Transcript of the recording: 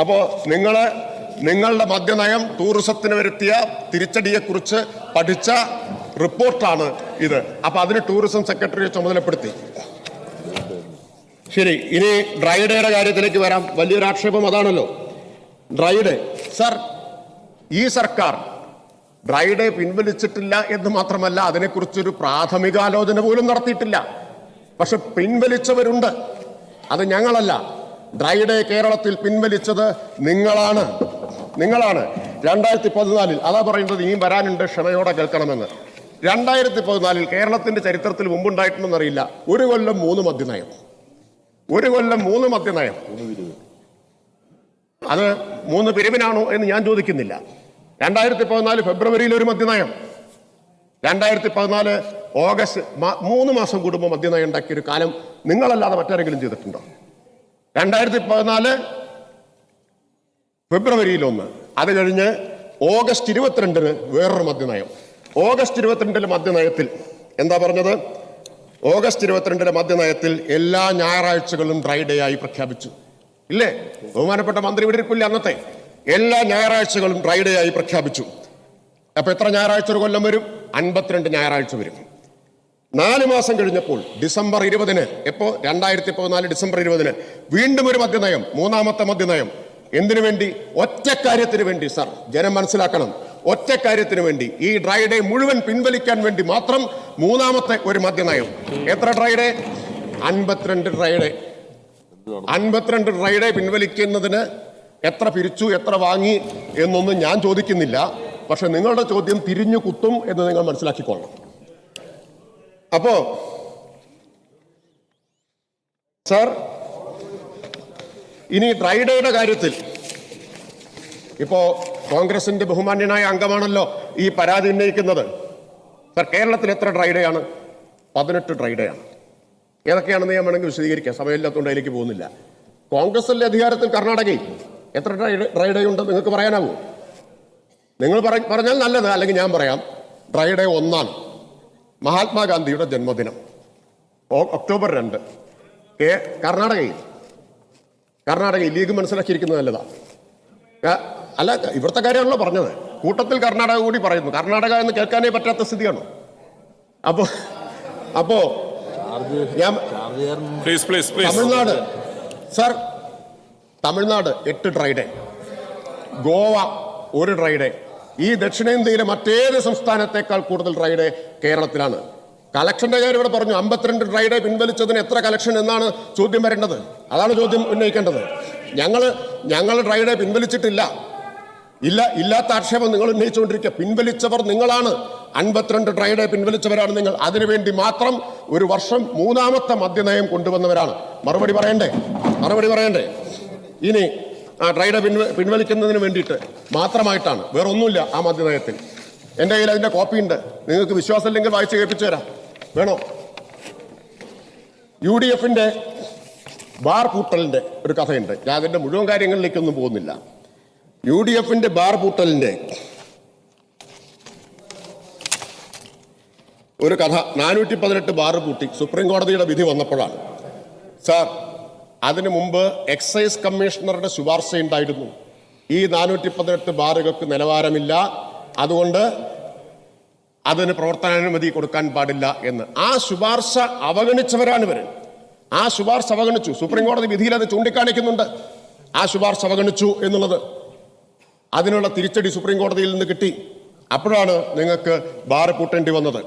അപ്പോൾ നിങ്ങളുടെ മദ്യനയം ടൂറിസത്തിന് വരുത്തിയ തിരിച്ചടിയെക്കുറിച്ച് പഠിച്ച റിപ്പോർട്ടാണ് ഇത്. അപ്പൊ അതിന് ടൂറിസം സെക്രട്ടറിയെ ചുമതലപ്പെടുത്തി. ശരി, ഇനി ഡ്രൈഡേയുടെ കാര്യത്തിലേക്ക് വരാം. വലിയൊരു ആക്ഷേപം അതാണല്ലോ, ഡ്രൈഡേ. സർ, ഈ സർക്കാർ ഡ്രൈഡേ പിൻവലിച്ചിട്ടില്ല എന്ന് മാത്രമല്ല, അതിനെക്കുറിച്ചൊരു പ്രാഥമികാലോചന പോലും നടത്തിയിട്ടില്ല. പക്ഷെ പിൻവലിച്ചവരുണ്ട്, അത് ഞങ്ങളല്ല. ഡ്രൈഡേ കേരളത്തിൽ പിൻവലിച്ചത് നിങ്ങളാണ്. 2014 അതാ പറയുന്നത്, ഇനിയും വരാനുണ്ട്, ക്ഷമയോടെ കേൾക്കണമെന്ന്. 2014 കേരളത്തിന്റെ ചരിത്രത്തിൽ മുമ്പുണ്ടായിട്ടുണ്ടെന്നറിയില്ല, 1 കൊല്ലം 3 മദ്യനയം. 1 കൊല്ലം 3 മദ്യനയം. അത് 3 പിരിവിനാണോ എന്ന് ഞാൻ ചോദിക്കുന്നില്ല. 2014 ഫെബ്രുവരിയിൽ ഒരു മദ്യനയം, 2014 ഓഗസ്റ്റ് 3 മാസം കൂടുമ്പോൾ മദ്യനയം ഉണ്ടാക്കിയൊരു കാലം നിങ്ങളല്ലാതെ മറ്റാരെങ്കിലും ചെയ്തിട്ടുണ്ടോ? 2014 ഫെബ്രുവരിയിൽ 1, അത് കഴിഞ്ഞ് ഓഗസ്റ്റ് 22 വേറൊരു മദ്യനയം. ഓഗസ്റ്റ് 22 മദ്യനയത്തിൽ എന്താ പറഞ്ഞത്? ഓഗസ്റ്റ് 22 മദ്യനയത്തിൽ എല്ലാ ഞായറാഴ്ചകളും ഡ്രൈഡേ ആയി പ്രഖ്യാപിച്ചു. ഇല്ലേ? ബഹുമാനപ്പെട്ട മന്ത്രി ഇവിടെ ഇരിപ്പില്ല അന്നത്തെ. എല്ലാ ഞായറാഴ്ചകളും ഡ്രൈഡേ ആയി പ്രഖ്യാപിച്ചു. അപ്പൊ എത്ര ഞായറാഴ്ച ഒരു കൊല്ലം വരും? 52 ഞായറാഴ്ച വരും. 4 മാസം കഴിഞ്ഞപ്പോൾ ഡിസംബർ 20-ന്, എപ്പോ 2014 ഡിസംബർ 20-ന് വീണ്ടും ഒരു മദ്യനയം, 3ാമത്തെ മദ്യനയം. എന്തിനു വേണ്ടി? ഒറ്റക്കാര്യത്തിന് വേണ്ടി. സാർ, ജനം മനസ്സിലാക്കണം, ഒറ്റക്കാര്യത്തിന് വേണ്ടി, ഈ ഡ്രൈഡേ മുഴുവൻ പിൻവലിക്കാൻ വേണ്ടി മാത്രം 3ാമത്തെ ഒരു മദ്യനയം. എത്ര ഡ്രൈഡേ? 52 ഡ്രൈഡേ. 52 ഡ്രൈഡേ പിൻവലിക്കുന്നതിന് എത്ര പിരിച്ചു, എത്ര വാങ്ങി എന്നൊന്നും ഞാൻ ചോദിക്കുന്നില്ല. പക്ഷെ നിങ്ങളുടെ ചോദ്യം തിരിഞ്ഞു കുത്തും എന്ന് നിങ്ങൾ മനസ്സിലാക്കിക്കൊള്ളണം. അപ്പോ സാർ, ഇനി ഡ്രൈഡേയുടെ കാര്യത്തിൽ ഇപ്പോ കോൺഗ്രസിന്റെ ബഹുമാന്യനായ അംഗമാണല്ലോ ഈ പരാതി ഉന്നയിക്കുന്നത്. സാർ, കേരളത്തിൽ എത്ര ഡ്രൈഡേ ആണ്? 18 ഡ്രൈഡേ ആണ്. ഏതൊക്കെയാണെന്ന് ഞാൻ വേണമെങ്കിൽ വിശദീകരിക്കാം, സമയമില്ലാത്തതുകൊണ്ട് അതിലേക്ക് പോകുന്നില്ല. കോൺഗ്രസിന്റെ അധികാരത്തിൽ കർണാടകയിൽ എത്ര ഡ്രൈഡേ ഉണ്ട് നിങ്ങൾക്ക് പറയാനാവൂ? നിങ്ങൾ പറഞ്ഞാൽ നല്ലത്, അല്ലെങ്കിൽ ഞാൻ പറയാം. ഡ്രൈഡേ 1 മഹാത്മാഗാന്ധിയുടെ ജന്മദിനം, ഒക്ടോബർ 2. കർണാടകയിൽ ലീഗ് മനസ്സിലാക്കിയിരിക്കുന്നത് നല്ലതാ. അല്ല, ഇവിടുത്തെ കാര്യമാണല്ലോ പറഞ്ഞത്. കൂട്ടത്തിൽ കർണാടക കൂടി പറയുന്നു. കർണാടക എന്ന് കേൾക്കാനേ പറ്റാത്ത സ്ഥിതിയാണ്. അപ്പോ ഞാൻ Tamil Nadu, sir, Tamil Nadu 8 dry day, Goa 1 dry day. ഈ ദക്ഷിണേന്ത്യയിലെ മറ്റേത് സംസ്ഥാനത്തേക്കാൾ കൂടുതൽ ഡ്രൈഡേ കേരളത്തിലാണ്. കളക്ഷന്റെ കാര്യം ഇവിടെ പറഞ്ഞു. 52 ഡ്രൈഡേ പിൻവലിച്ചതിന് എത്ര കളക്ഷൻ എന്നാണ് ചോദ്യം വരേണ്ടത്. അതാണ് ചോദ്യം ഉന്നയിക്കേണ്ടത്. ഞങ്ങൾ ഡ്രൈഡേ പിൻവലിച്ചിട്ടില്ല. ഇല്ലാത്ത ആക്ഷേപം നിങ്ങൾ ഉന്നയിച്ചുകൊണ്ടിരിക്കുക. പിൻവലിച്ചവർ നിങ്ങളാണ്. 52 ഡ്രൈഡേ പിൻവലിച്ചവരാണ് നിങ്ങൾ. അതിനുവേണ്ടി മാത്രം ഒരു വർഷം 3ാമത്തെ മദ്യനയം കൊണ്ടുവന്നവരാണ്. മറുപടി പറയണ്ടേ? ഇനി ആ ഡ്രൈഡേ പിൻവലിക്കുന്നതിന് വേണ്ടിയിട്ട് മാത്രമായിട്ടാണ്, വേറെ ഒന്നുമില്ല ആ മദ്യനയത്തിൽ. എൻ്റെ കയ്യിൽ അതിൻ്റെ കോപ്പിയുണ്ട്. നിങ്ങൾക്ക് വിശ്വാസമില്ലെങ്കിൽ വായിച്ച് കേൾപ്പിച്ചു തരാം. വേണോ? UDF ബാർ പൂട്ടലിൻ്റെ ഒരു കഥയുണ്ട്. ഞാൻ അതിൻ്റെ മുഴുവൻ കാര്യങ്ങളിലേക്കൊന്നും പോകുന്നില്ല. UDF ബാർ പൂട്ടലിൻ്റെ ഒരു കഥ. 418 ബാർ പൂട്ടി സുപ്രീം കോടതിയുടെ വിധി വന്നപ്പോഴാണ്. സാർ, അതിനു മുമ്പ് എക്സൈസ് കമ്മീഷണറുടെ ശുപാർശ ഉണ്ടായിരുന്നു. ഈ 418 ബാറുകൾക്ക് നിലവാരമില്ല, അതുകൊണ്ട് അതിന് പ്രവർത്തനാനുമതി കൊടുക്കാൻ പാടില്ല എന്ന്. ആ ശുപാർശ അവഗണിച്ചവരാണ് ഇവർ. ആ ശുപാർശ അവഗണിച്ചു. സുപ്രീം കോടതി വിധിയിൽ അത് ചൂണ്ടിക്കാണിക്കുന്നുണ്ട്. ആ ശുപാർശ അവഗണിച്ചു എന്നുള്ളത്. അതിനുള്ള തിരിച്ചടി സുപ്രീം കോടതിയിൽ നിന്ന് കിട്ടി. അപ്പോഴാണ് നിങ്ങൾക്ക് ബാർ പൂട്ടേണ്ടി വന്നത്.